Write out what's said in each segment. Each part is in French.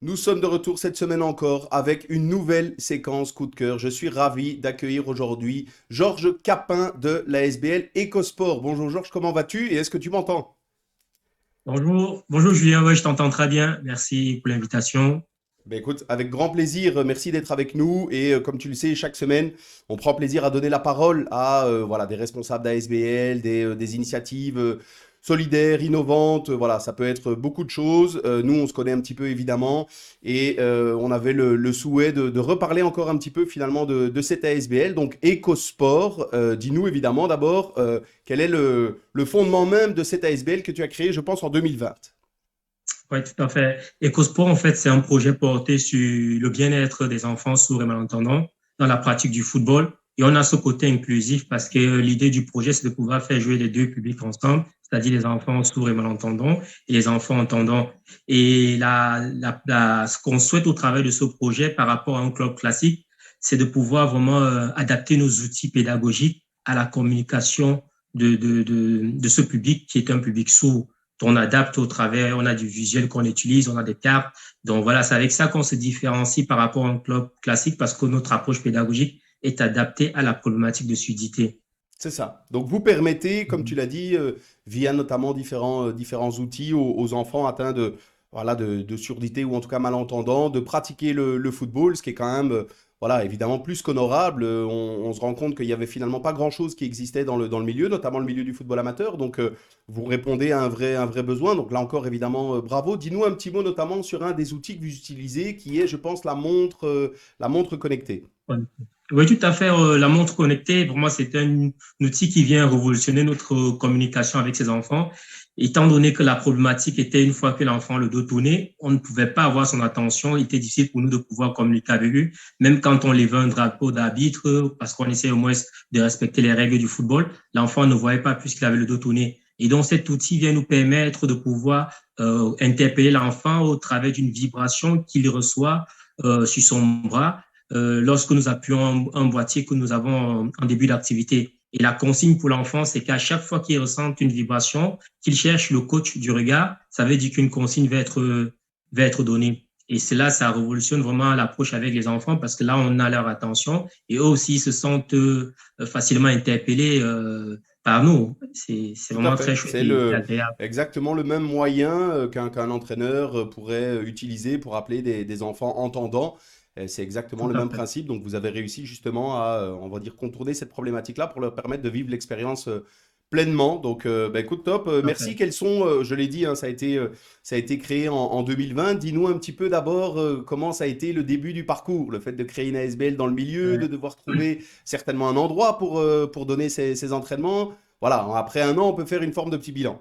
Nous sommes de retour cette semaine encore avec une nouvelle séquence coup de cœur. Je suis ravi d'accueillir aujourd'hui Georges Capin de la SBL Ecosport. Bonjour Georges, comment vas-tu et est-ce que tu m'entends? Bonjour Julien, ouais, je t'entends très bien. Merci pour l'invitation. Ben écoute, avec grand plaisir, merci d'être avec nous et comme tu le sais, chaque semaine, on prend plaisir à donner la parole à voilà, des responsables d'ASBL, des initiatives solidaires, innovantes, voilà, ça peut être beaucoup de choses. Nous, on se connaît un petit peu évidemment et on avait le souhait de reparler encore un petit peu finalement de cette ASBL, donc EcoSport. Dis-nous évidemment d'abord quel est le fondement même de cette ASBL que tu as créé, je pense, en 2020. Oui, tout à fait. EcoSport, en fait, c'est un projet porté sur le bien-être des enfants sourds et malentendants dans la pratique du football. Et on a ce côté inclusif parce que l'idée du projet, c'est de pouvoir faire jouer les deux publics ensemble, c'est-à-dire les enfants sourds et malentendants et les enfants entendants. Et ce qu'on souhaite au travers de ce projet par rapport à un club classique, c'est de pouvoir vraiment adapter nos outils pédagogiques à la communication de ce public qui est un public sourd. On adapte au travers, on a du visuel qu'on utilise, on a des cartes. Donc voilà, c'est avec ça qu'on se différencie par rapport à un club classique parce que notre approche pédagogique est adaptée à la problématique de surdité. C'est ça. Donc vous permettez, comme tu l'as dit, via notamment différents outils aux enfants atteints voilà, de surdité ou en tout cas malentendants, de pratiquer le football, ce qui est quand même, voilà, évidemment plus qu'honorable. On se rend compte qu'il y avait finalement pas grand-chose qui existait dans le milieu, notamment le milieu du football amateur. Donc vous répondez à un vrai besoin. Donc là encore, évidemment, bravo. Dis-nous un petit mot notamment sur un des outils que vous utilisez, qui est, je pense, la montre connectée. Oui, tout à fait. La montre connectée, pour moi, c'est un outil qui vient révolutionner notre communication avec ses enfants. Étant donné que la problématique était une fois que l'enfant a le dos tourné, on ne pouvait pas avoir son attention. Il était difficile pour nous de pouvoir communiquer avec lui, même quand on levait un drapeau d'arbitre, parce qu'on essayait au moins de respecter les règles du football. L'enfant ne voyait pas puisqu'il avait le dos tourné. Et donc, cet outil vient nous permettre de pouvoir interpeller l'enfant au travers d'une vibration qu'il reçoit sur son bras lorsque nous appuyons un boîtier que nous avons en début d'activité. Et la consigne pour l'enfant, c'est qu'à chaque fois qu'il ressent une vibration, qu'il cherche le coach du regard, ça veut dire qu'une consigne va être donnée. Et cela, ça révolutionne vraiment l'approche avec les enfants parce que là, on a leur attention et eux aussi se sentent facilement interpellés par nous. C'est Tout à vraiment très fait. chouette C'est et agréable. exactement le même moyen qu'un entraîneur pourrait utiliser pour appeler des enfants entendants. C'est exactement Tout le à même fait. principe. Donc vous avez réussi justement à, on va dire, contourner cette problématique-là pour leur permettre de vivre l'expérience pleinement. Donc bah, écoute, top. Tout à Merci. fait. Quels sont, je l'ai dit, hein, ça a été créé en 2020. Dis-nous un petit peu d'abord comment ça a été le début du parcours, le fait de créer une ASBL dans le milieu, de Ouais. devoir trouver certainement un endroit pour donner ces entraînements. Voilà, après un an, on peut faire une forme de petit bilan.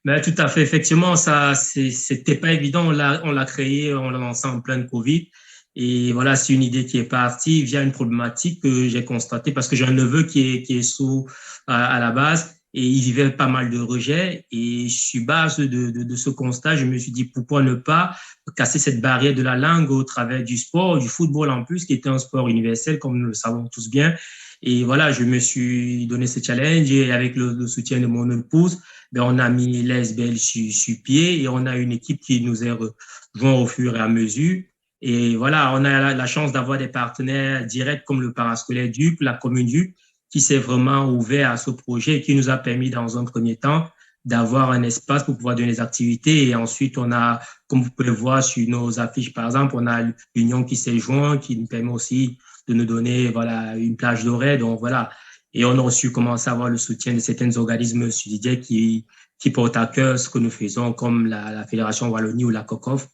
Mais tout à fait, effectivement, c'était pas évident. On l'a créé, on l'a lancé en pleine Covid. Et voilà, c'est une idée qui est partie via une problématique que j'ai constatée parce que j'ai un neveu qui est sourd à la base et il vivait pas mal de rejets. Et sur base de ce constat, je me suis dit pourquoi ne pas casser cette barrière de la langue au travers du sport, du football en plus, qui était un sport universel, comme nous le savons tous bien. Et voilà, je me suis donné ce challenge et avec le soutien de mon épouse, ben, on a mis l'ASBL sur pied et on a une équipe qui nous est rejoint au fur et à mesure. Et voilà, on a la chance d'avoir des partenaires directs comme le parascolaire Duc, la commune Duc, qui s'est vraiment ouvert à ce projet et qui nous a permis dans un premier temps d'avoir un espace pour pouvoir donner des activités. Et ensuite, on a, comme vous pouvez voir sur nos affiches, par exemple, on a l'Union qui s'est joint, qui nous permet aussi de nous donner voilà, une plage d'horaire. Donc voilà, et on a aussi commencé à avoir le soutien de certains organismes sudiens qui portent à cœur ce que nous faisons, comme la Fédération Wallonie ou la COCOF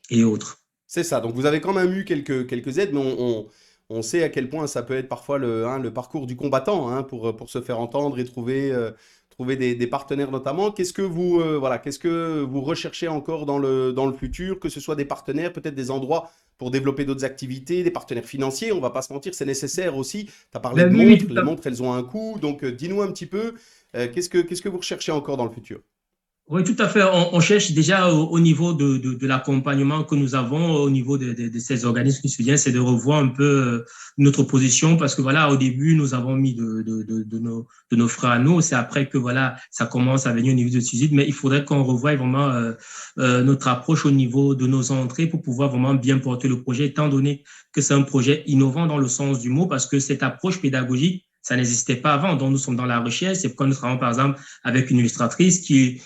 et autres. C'est ça. Donc vous avez quand même eu quelques aides, mais on sait à quel point ça peut être parfois le parcours du combattant hein, pour se faire entendre et trouver des partenaires notamment. Qu'est-ce que vous recherchez encore dans le futur, que ce soit des partenaires, peut-être des endroits pour développer d'autres activités, des partenaires financiers, on va pas se mentir, c'est nécessaire aussi. Tu as parlé Ben de oui, oui, montres, tout les à fait. montres elles ont un coût, donc dis-nous un petit peu, qu'est-ce que vous recherchez encore dans le futur? Oui, tout à fait. On cherche déjà au niveau de l'accompagnement que nous avons au niveau de ces organismes qui soutiennent, c'est de revoir un peu notre position parce que voilà, au début, nous avons mis de nos frais à nous. C'est après que voilà, ça commence à venir au niveau de suicide, mais il faudrait qu'on revoie vraiment notre approche au niveau de nos entrées pour pouvoir vraiment bien porter le projet, étant donné que c'est un projet innovant dans le sens du mot parce que cette approche pédagogique, ça n'existait pas avant. Donc, nous sommes dans la recherche. C'est pourquoi nous travaillons, par exemple, avec une illustratrice qui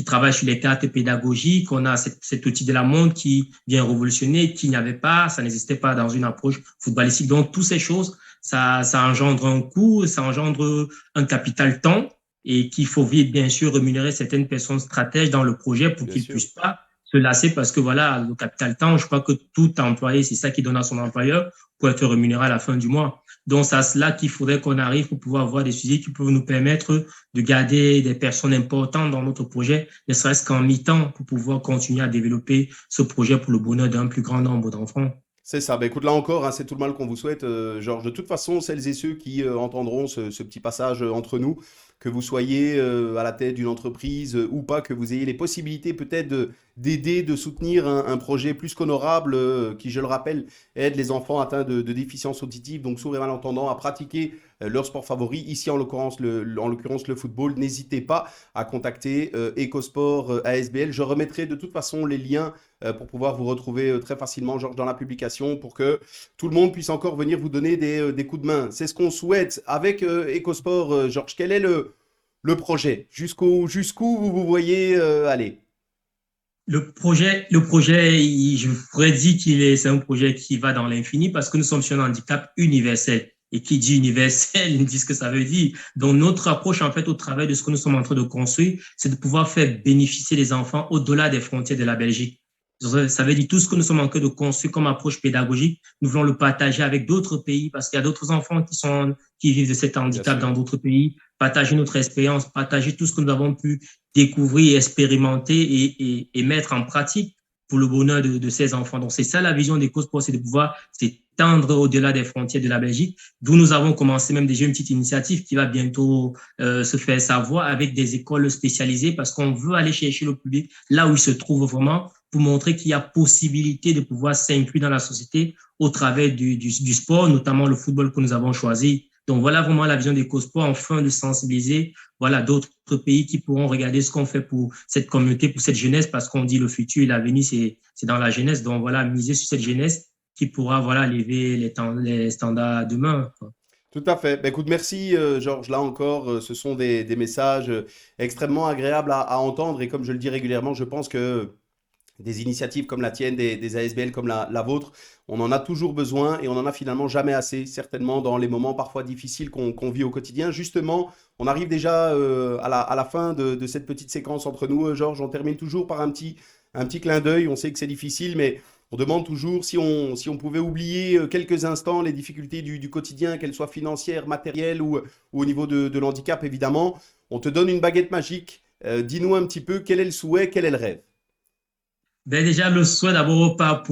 travaille sur les cartes pédagogiques. On a cet outil de la montre qui vient révolutionner, qui n'y avait pas, ça n'existait pas dans une approche footballistique. Donc, toutes ces choses, ça engendre un coût, ça engendre un capital temps et qu'il faut bien sûr rémunérer certaines personnes stratèges dans le projet pour Bien qu'ils ne sûr. puissent pas se lasser parce que voilà, le capital temps, je crois que tout employé, c'est ça qui donne à son employeur pour être rémunéré à la fin du mois. Donc, c'est à cela qu'il faudrait qu'on arrive pour pouvoir avoir des sujets qui peuvent nous permettre de garder des personnes importantes dans notre projet, ne serait-ce qu'en mi-temps pour pouvoir continuer à développer ce projet pour le bonheur d'un plus grand nombre d'enfants. C'est ça. Bah, écoute, là encore, hein, c'est tout le mal qu'on vous souhaite, Georges. De toute façon, celles et ceux qui entendront ce petit passage entre nous, que vous soyez à la tête d'une entreprise ou pas, que vous ayez les possibilités peut-être d'aider, de soutenir un projet plus qu'honorable qui, je le rappelle, aide les enfants atteints de déficience auditive, donc sourds et malentendants, à pratiquer leur sport favori. Ici, en l'occurrence, le football. N'hésitez pas à contacter EcoSport ASBL. Je remettrai de toute façon les liens pour pouvoir vous retrouver très facilement, Georges, dans la publication, pour que tout le monde puisse encore venir vous donner des coups de main. C'est ce qu'on souhaite avec EcoSport, Georges. Quel est le projet? Jusqu'où vous vous voyez aller? Je pourrais dire c'est un projet qui va dans l'infini parce que nous sommes sur un handicap universel. Et qui dit universel, dit ce que ça veut dire. Donc, notre approche, en fait, au travers de ce que nous sommes en train de construire, c'est de pouvoir faire bénéficier les enfants au-delà des frontières de la Belgique. Ça veut dire tout ce que nous sommes en train de construire comme approche pédagogique, nous voulons le partager avec d'autres pays parce qu'il y a d'autres enfants qui vivent de cet Bien handicap sûr. dans d'autres pays, partager notre expérience, partager tout ce que nous avons pu découvrir, expérimenter et mettre en pratique pour le bonheur de ces enfants. Donc, c'est ça la vision des causes, c'est de pouvoir s'étendre au-delà des frontières de la Belgique, d'où nous avons commencé même déjà une petite initiative qui va bientôt se faire savoir avec des écoles spécialisées parce qu'on veut aller chercher le public là où il se trouve vraiment pour montrer qu'il y a possibilité de pouvoir s'inclure dans la société au travers du sport, notamment le football que nous avons choisi. Donc voilà vraiment la vision d'EcoSport, enfin de sensibiliser voilà, d'autres pays qui pourront regarder ce qu'on fait pour cette communauté, pour cette jeunesse, parce qu'on dit le futur et l'avenir, c'est dans la jeunesse. Donc voilà, miser sur cette jeunesse qui pourra voilà, lever les standards demain. Quoi. Tout à fait. Ben, écoute, merci Georges. Là encore, ce sont des messages extrêmement agréables à entendre et comme je le dis régulièrement, je pense que des initiatives comme la tienne, des ASBL comme la vôtre, on en a toujours besoin et on en a finalement jamais assez, certainement dans les moments parfois difficiles qu'on vit au quotidien. Justement, on arrive déjà à la fin de cette petite séquence entre nous, Georges. On termine toujours par un petit clin d'œil. On sait que c'est difficile, mais on demande toujours si on pouvait oublier quelques instants les difficultés du quotidien, qu'elles soient financières, matérielles ou au niveau de l'handicap, évidemment. On te donne une baguette magique. Dis-nous un petit peu quel est le souhait, quel est le rêve. Ben déjà, le souhait d'abord pas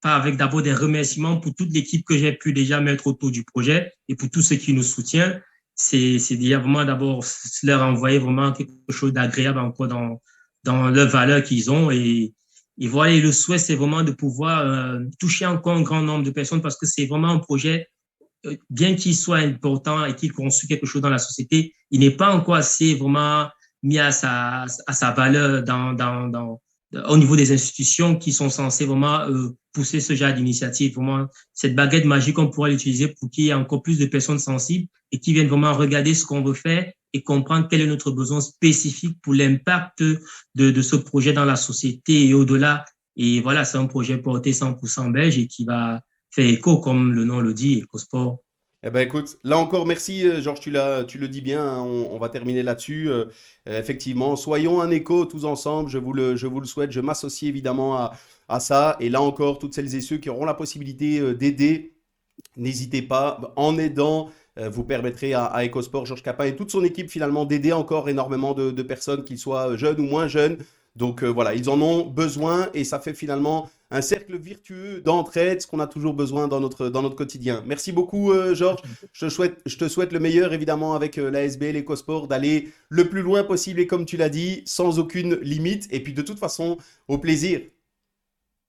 avec d'abord des remerciements pour toute l'équipe que j'ai pu déjà mettre autour du projet et pour tous ceux qui nous soutiennent. C'est déjà vraiment d'abord leur envoyer vraiment quelque chose d'agréable encore dans leurs valeurs qu'ils ont et voilà, et le souhait, c'est vraiment de pouvoir toucher encore un grand nombre de personnes parce que c'est vraiment un projet, bien qu'il soit important et qu'il construit quelque chose dans la société, il n'est pas encore assez vraiment mis à sa valeur au niveau des institutions qui sont censées vraiment pousser ce genre d'initiative. Vraiment, cette baguette magique, on pourrait l'utiliser pour qu'il y ait encore plus de personnes sensibles et qui viennent vraiment regarder ce qu'on veut faire et comprendre quel est notre besoin spécifique pour l'impact de ce projet dans la société et au-delà. Et voilà, c'est un projet porté 100% belge et qui va faire écho, comme le nom le dit, EcoSport. Eh ben écoute, là encore, merci Georges, tu le dis bien, hein, on va terminer là-dessus. Effectivement, soyons un écho tous ensemble, je vous le souhaite, je m'associe évidemment à ça. Et là encore, toutes celles et ceux qui auront la possibilité d'aider, n'hésitez pas, en aidant, vous permettrez à EcoSport, Georges Capin et toute son équipe finalement d'aider encore énormément de personnes, qu'ils soient jeunes ou moins jeunes, Donc voilà, ils en ont besoin et ça fait finalement un cercle vertueux d'entraide, ce qu'on a toujours besoin dans notre quotidien. Merci beaucoup, Georges. Je te souhaite le meilleur, évidemment, avec la SBL EcoSport, d'aller le plus loin possible et comme tu l'as dit, sans aucune limite. Et puis de toute façon, au plaisir.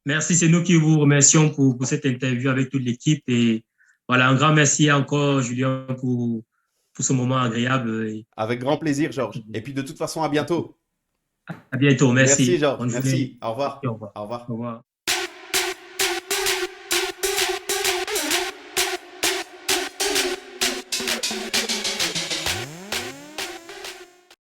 Merci, c'est nous qui vous remercions pour cette interview avec toute l'équipe. Et voilà, un grand merci encore, Julien, pour ce moment agréable. Et Avec grand plaisir, Georges. Et puis de toute façon, à bientôt. à bientôt. Merci, Merci. Georges. Bonne journée. Merci. Au revoir. Au revoir. Au Au revoir. revoir.